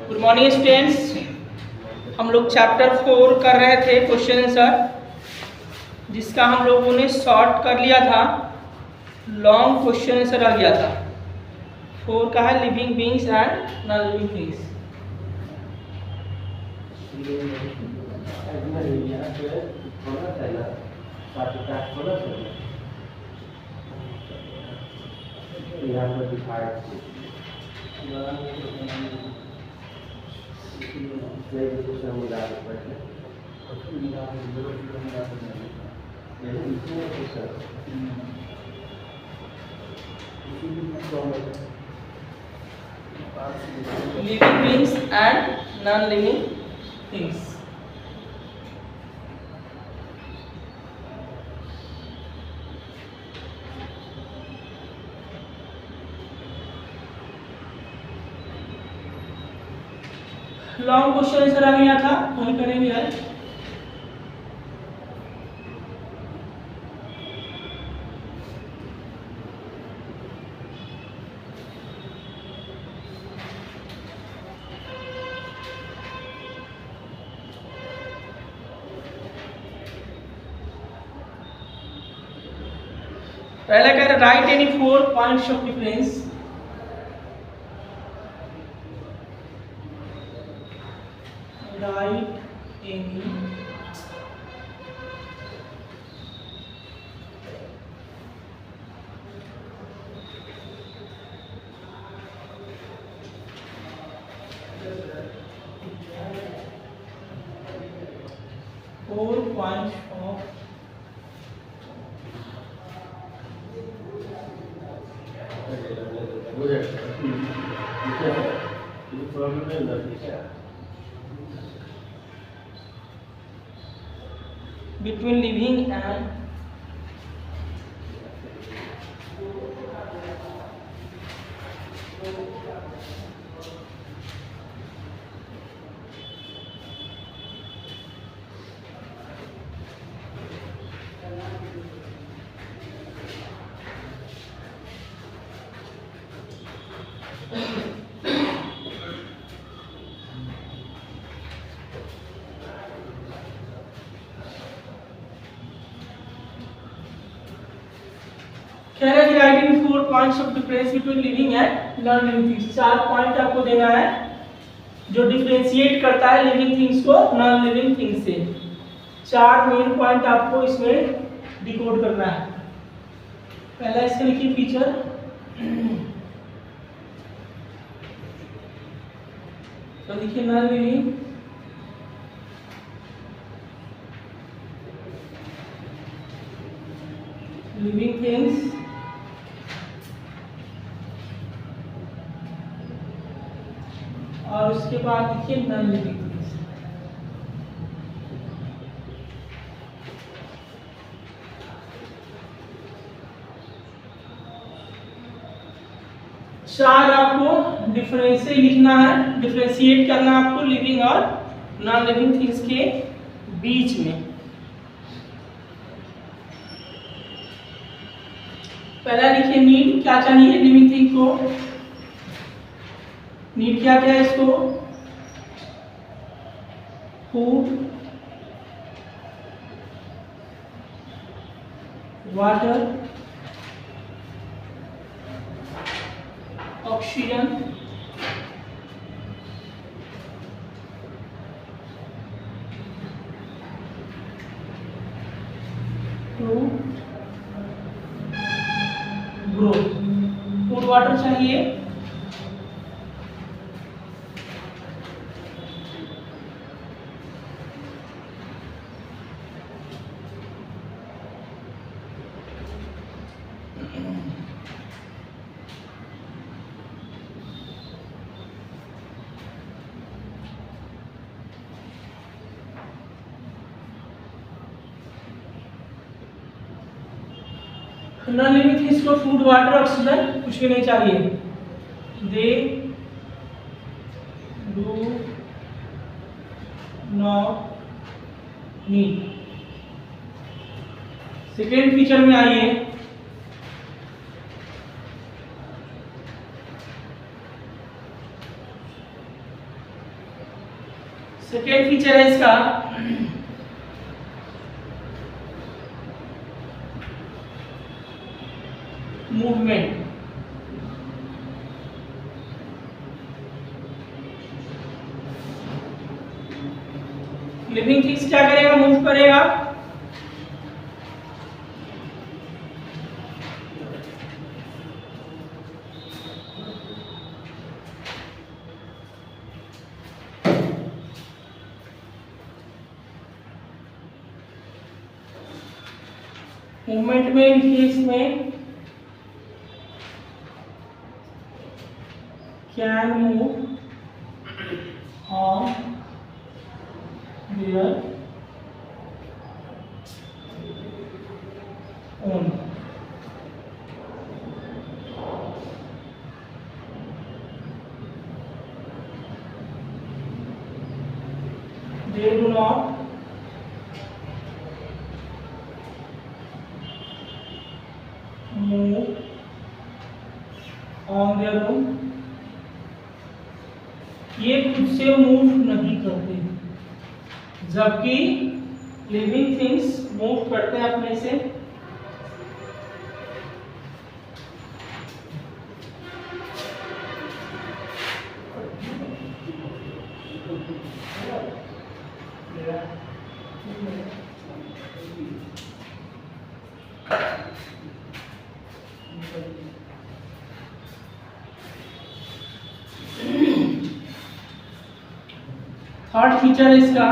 Good morning students. हम लोग chapter 4 कर रहे थे क्वेश्चन आंसर, जिसका हम लोगों ने शॉर्ट कर लिया था, लॉन्ग क्वेश्चन आंसर आ गया था। 4 का है living beings and non living things. Living beings and non living things. Long question answer आ गया था, वही करेंगे आज। पहला कह रहा right any 4 points of difference. Right any 4 points of between living and कह रहे हैं writing 4 points of difference between living and non living things. 4 point आपको देना है जो डिफरेंशिएट करता है लिविंग थिंग्स को नॉन लिविंग थिंग्स से। 4 मेन पॉइंट आपको इसमें डिकोड करना है। पहला इसका लिखिए फीचर। तो लिखिए नॉन लिविंग लिविंग थिंग्स और उसके बाद लिखिए नॉन लिविंग थिंग्स। चार आपको डिफरेंशिएट लिखना है, डिफरेंशिएट करना है आपको लिविंग और नॉन लिविंग थिंग्स के बीच में। पहला लिखिए नीड, क्या चाहिए लिविंग थिंग को। नीड क्या क्या है इसको, food, water, oxygen, to growth. Food water चाहिए, नॉन लिविंग थिंग्स को फूड वाटर ऑक्सीजन कुछ भी नहीं चाहिए। They do not need. Second feature में आइए, सेकेंड फीचर है इसका मूवमेंट। लिविंग थिंग्स क्या करेगा? मूव करेगा। मूवमेंट में लिखिए इसमें can move on their own. They do not move on their own। ये खुद से मूव नहीं करते, जबकि लिविंग थिंग्स मूव करते हैं अपने से। थर्ड फीचर है इसका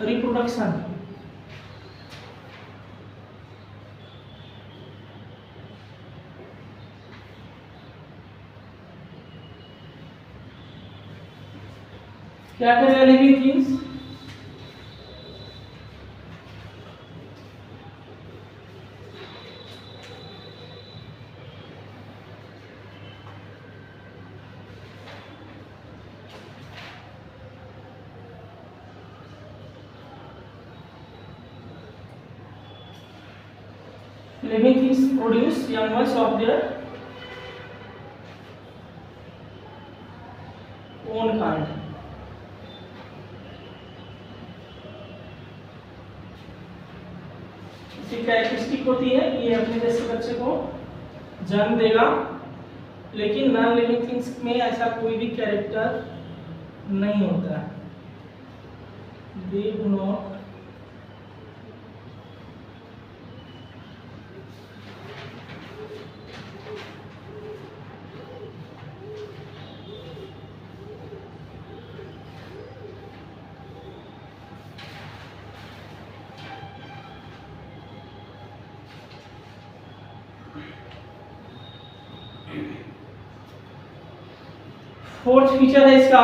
रिप्रोडक्शन। क्या करेगा living things? Living things produce young ones of their own kind। इसकी कैरेक्टरिस्टिक होती है ये अपने जैसे बच्चे को जन्म देगा, लेकिन नॉन लिविंग थिंग्स में ऐसा कोई भी कैरेक्टर नहीं होता। They do not fourth feature है इसका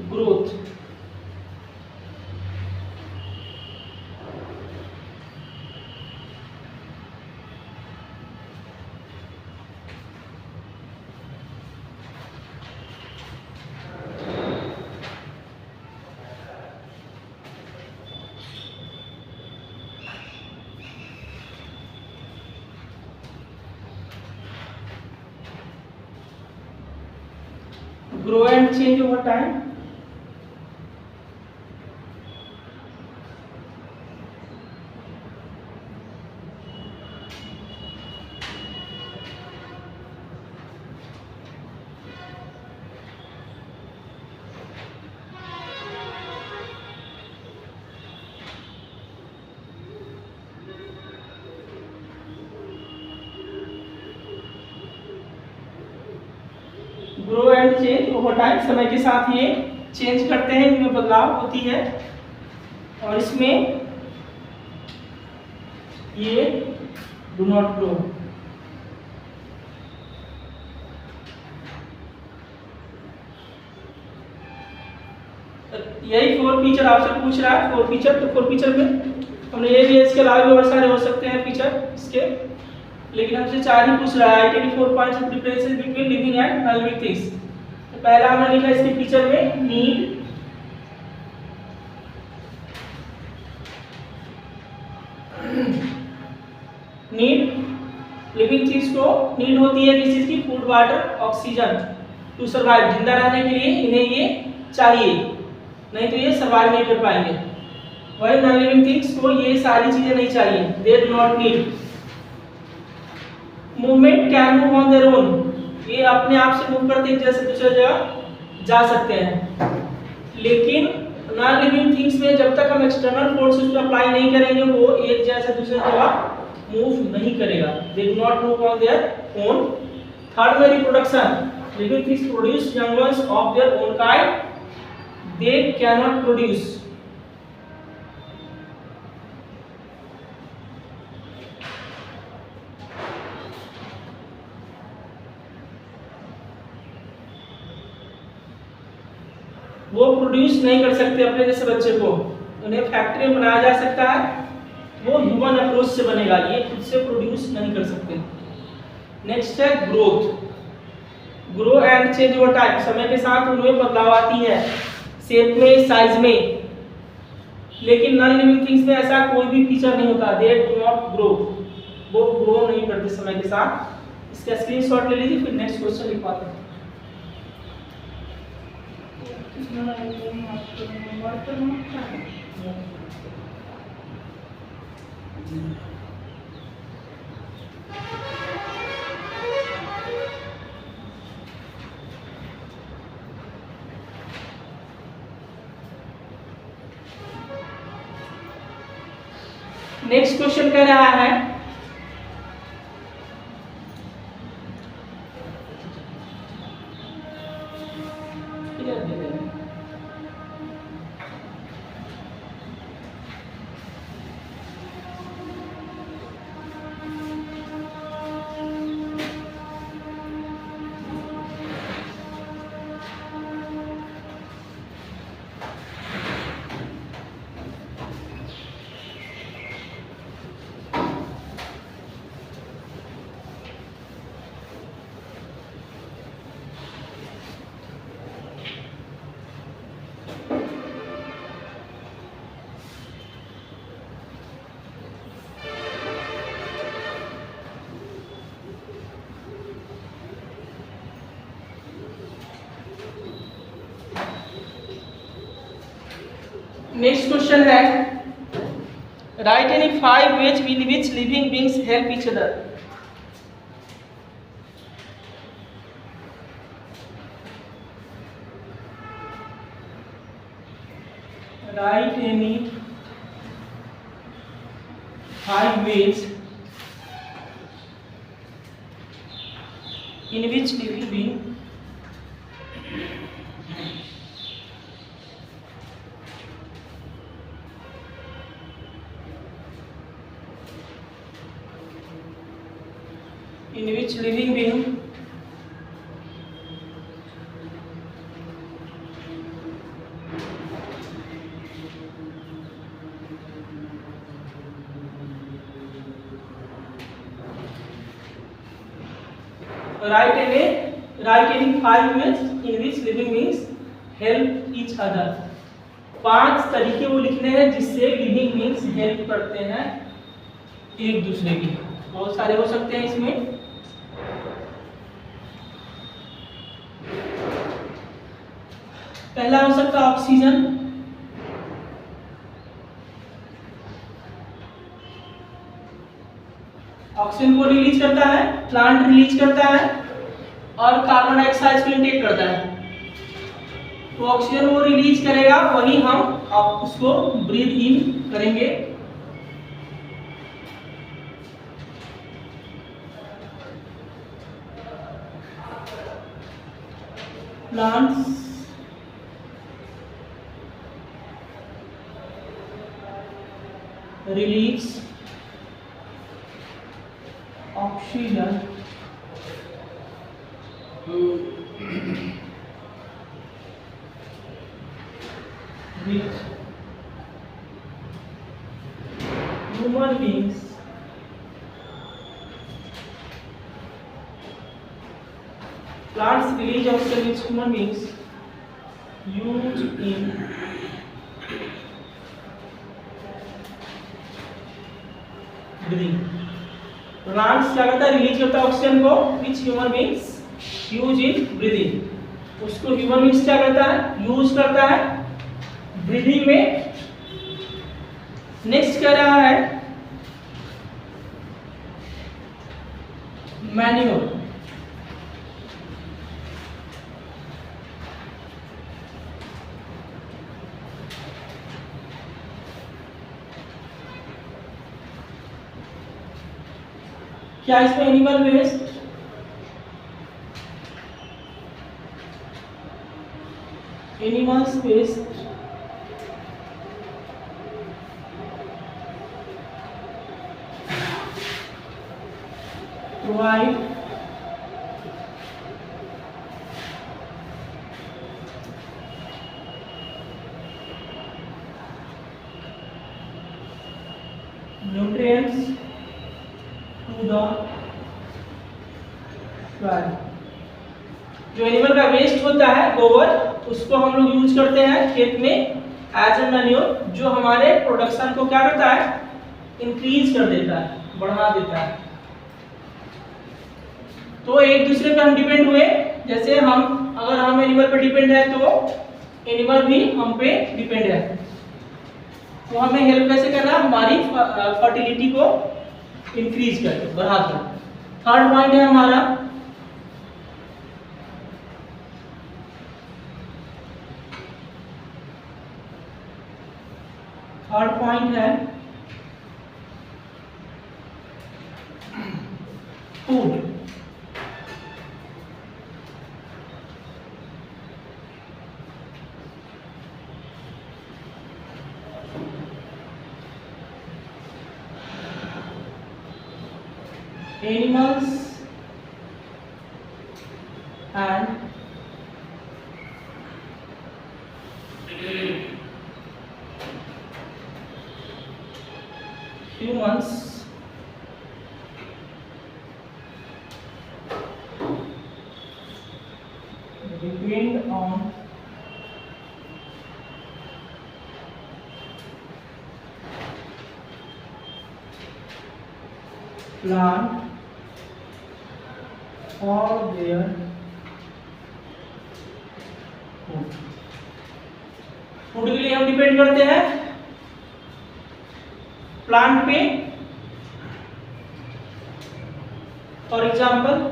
growth. Grow and change over time। Grow and change over time, समय के साथ ये चेंज करते हैं, इनमें बदलाव होती है। और इसमें ये डू नॉट ग्रो। यही 4 फीचर आपसे पूछ रहा है, 4 फीचर। तो 4 फीचर में हमने ये भी, इसके अलावा भी और सारे हो सकते हैं फीचर इसके, लेकिन हमसे 4 ही पूछ रहा है। Identify 4 points of differences between living and non living things. तो पहला हमने लिखा इसके फीचर में नीड, लिविंग थिंग्स को नीड होती है किस चीज की? Food, water, oxygen to survive. जिंदा रहने के लिए इन्हें ये चाहिए, नहीं तो ये सर्वाइव नहीं कर पाएंगे। वही नॉन लिविंग थिंग्स को ये सारी चीजें नहीं चाहिए, they do not need. Movement can move on their own, ये अपने आप से मूव करते एक जगह से दूसरी जगह जा सकते हैं। लेकिन नॉन लिविंग थिंग्स में जब तक हम एक्सटर्नल फोर्सेस को अप्लाई नहीं करेंगे, वो एक जगह से दूसरी जगह मूव नहीं करेगा, they do not move on their own. Third में reproduction, living things produce young ones of their own kind, they can not produce. वो प्रोड्यूस नहीं कर सकते अपने जैसे बच्चे को, उन्हें फैक्ट्री में बनाया जा सकता है, वो ह्यूमन अप्रोच से बनेगा, ये खुद से प्रोड्यूस नहीं कर सकते। नेक्स्ट है growth, grow and change over time, समय के साथ उनमें बदलाव आती है, शेप में, साइज में। लेकिन नॉन लिविंग थिंग्स में ऐसा कोई भी फीचर नहीं होता, दे डू नॉट ग्रो, वो ग्रो नहीं करते समय के साथ। इसका स्क्रीनशॉट ले लीजिए, फिर नेक्स्ट क्वेश्चन लिख पाते हैं। नेक्स्ट क्वेश्चन कह रहा है नेक्स्ट क्वेश्चन है right any 5 ways in which living beings help each other. Right any 5 ways in which living being in which living being write any 5 ways in which living beings help each other। 5 तरीके वो लिखने हैं जिससे living beings help करते हैं एक दूसरे की। बहुत सारे हो सकते हैं इसमें। पहला हो सकता है ऑक्सीजन, ऑक्सीजन को रिलीज करता है, प्लांट रिलीज करता है और कार्बन डाइऑक्साइड को इनटेक करता है। तो ऑक्सीजन वो रिलीज करेगा, वही हम उसको ब्रीथ इन करेंगे। Plants release oxygen Plants release oxygen which human beings use in breathing. Plants क्या करता है, रिलीज करता है ऑक्सीजन को which human beings use in breathing. उसको ह्यूमन बीइंग्स क्या करता है, यूज करता है ब्रीदिंग में। नेक्स्ट कह रहा है मैन्योर। क्या इसमें animal waste, animals waste provide nutrients to the soil. जो एनिमल का वेस्ट होता है गोबर, उसको हम लोग यूज करते हैं खेत में एज ए मैन्योर, जो हमारे प्रोडक्शन को क्या करता है, इंक्रीज कर देता है, बढ़ा देता है। तो एक दूसरे पे हम डिपेंड हुए, जैसे हम अगर हम एनिमल पे डिपेंड है तो एनिमल भी हम पे डिपेंड है। तो हमें हेल्प कैसे कर रहा है, हमारी फर्टिलिटी को इंक्रीज कर, बढ़ाकर। थर्ड पॉइंट है हमारा food. Animals and humans depend on plant for their food। Food के लिए हम डिपेंड करते हैं प्लांट पे। For example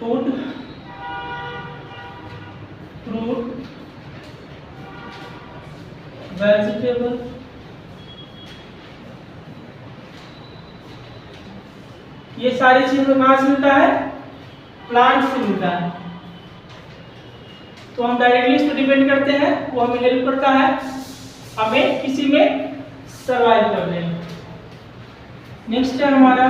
food, fruit, vegetable, ये सारी चीजें कहाँ से मिलता है, प्लांट से मिलता है। तो हम डायरेक्टली इस पर डिपेंड करते हैं, वो हमें हेल्प करता है हमें किसी में सर्वाइव करने में। नेक्स्ट है हमारा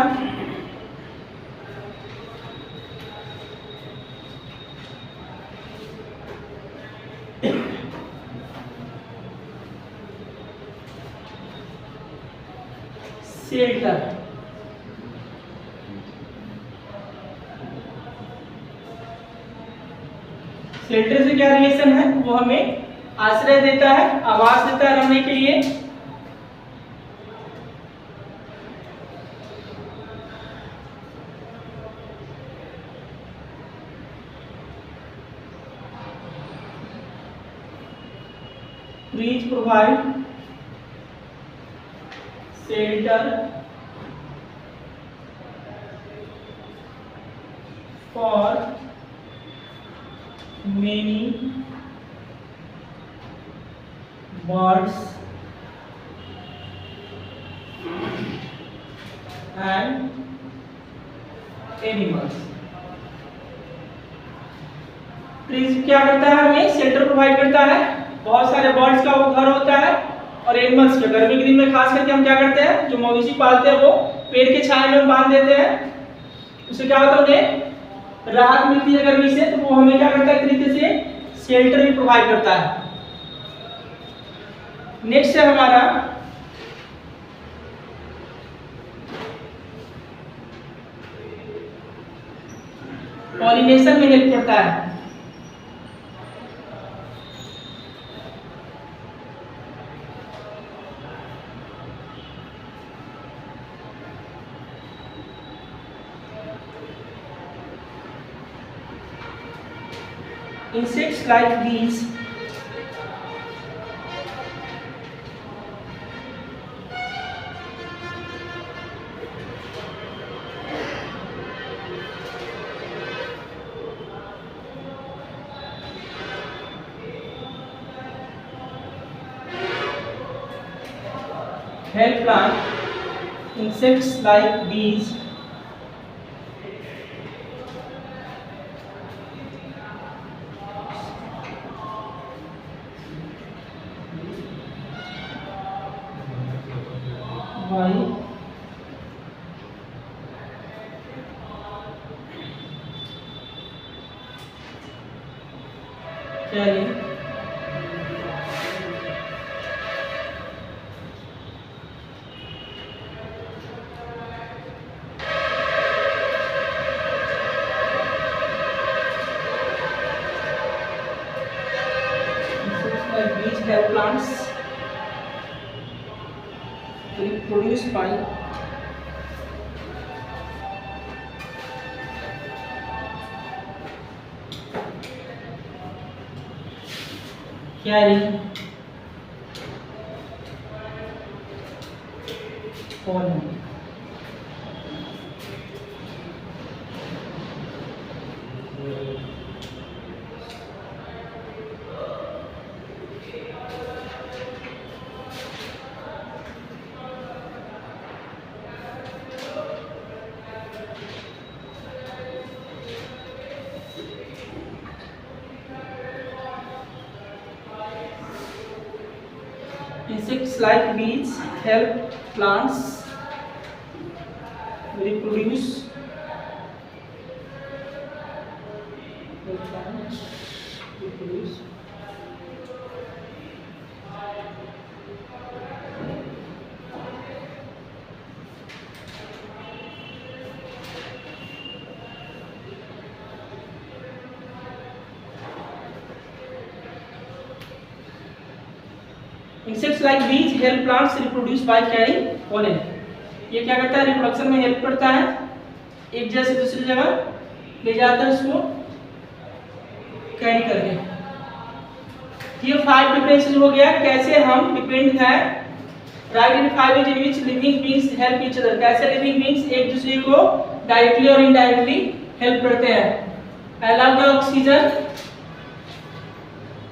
शेल्टर। शेल्टर से क्या रिलेशन है, वो हमें आश्रय देता है, आवास देता है रहने के लिए। Trees provide shelter for many birds and animals। Trees क्या करता है, हमें शेल्टर प्रोवाइड करता है, बहुत सारे बर्ड्स का वो घर होता है, और एनिमल्स का। गर्मी के दिन में खास करके हम क्या करते हैं, जो मवेशी पालते हैं वो पेड़ के छाया में बांध देते हैं। उससे क्या होता है, उन्हें राहत मिलती है गर्मी से, तो वो हमें क्या करता है एक तरीके से शेल्टर भी प्रोवाइड करता है। नेक्स्ट है हमारा पॉलिनेशन में हेल्प करता है। Insects like bees help plant. Insects like bees by carrying bees help plants reproduce by carrying pollen. Insects like bees help plants reproduce. Insects like bees help plants reproduce by carrying pollen. ये क्या करता है reproduction में help करता है, एक जगह से दूसरी जगह ले जाता है उसको कैरी करके। ये 5 डिफरेंसेस हो गया कैसे हम डिपेंड है। Right in 5 ways in which living beings help each other। कैसे लिविंग बींग्स एक दूसरे को डायरेक्टली और इनडायरेक्टली हेल्प करते हैं। पहला होगा ऑक्सीजन,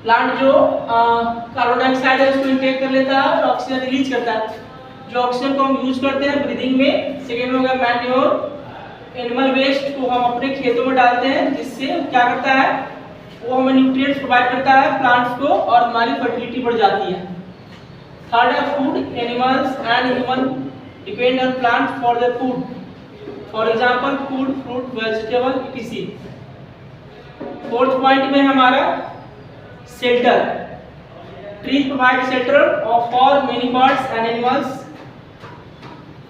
प्लांट जो कार्बन डाइऑक्साइड है उसको इनटेक कर लेता है और ऑक्सीजन रिलीज करता है, जो ऑक्सीजन को हम यूज करते हैं ब्रीदिंग में। सेकेंड होगा मैन्योर, एनिमल वेस्ट को हम अपने खेतों में डालते हैं जिससे क्या करता है वो हमें न्यूट्रिएंट्स प्रोवाइड करता है प्लांट्स को और हमारी फर्टिलिटी बढ़ जाती है। थर्ड है food, animals and human depend on plant for their food, for example food, fruit, vegetable etc.. Fourth point में हमारा shelter, trees provide shelter for many birds and animals।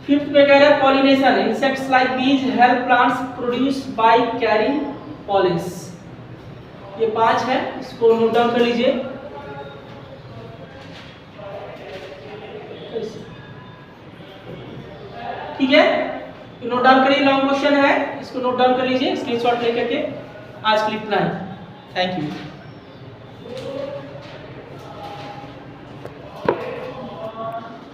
Fifth में कह रहा है pollination, insects like bees help plants produce by carrying pollens। ये 5 है, इसको note down कर लीजिए। ठीक है, नोट डाउन करिए, लॉन्ग क्वेश्चन है, इसको नोट डाउन कर लीजिए स्क्रीनशॉट लेकर के। आज के लिए इतना है, थैंक यू।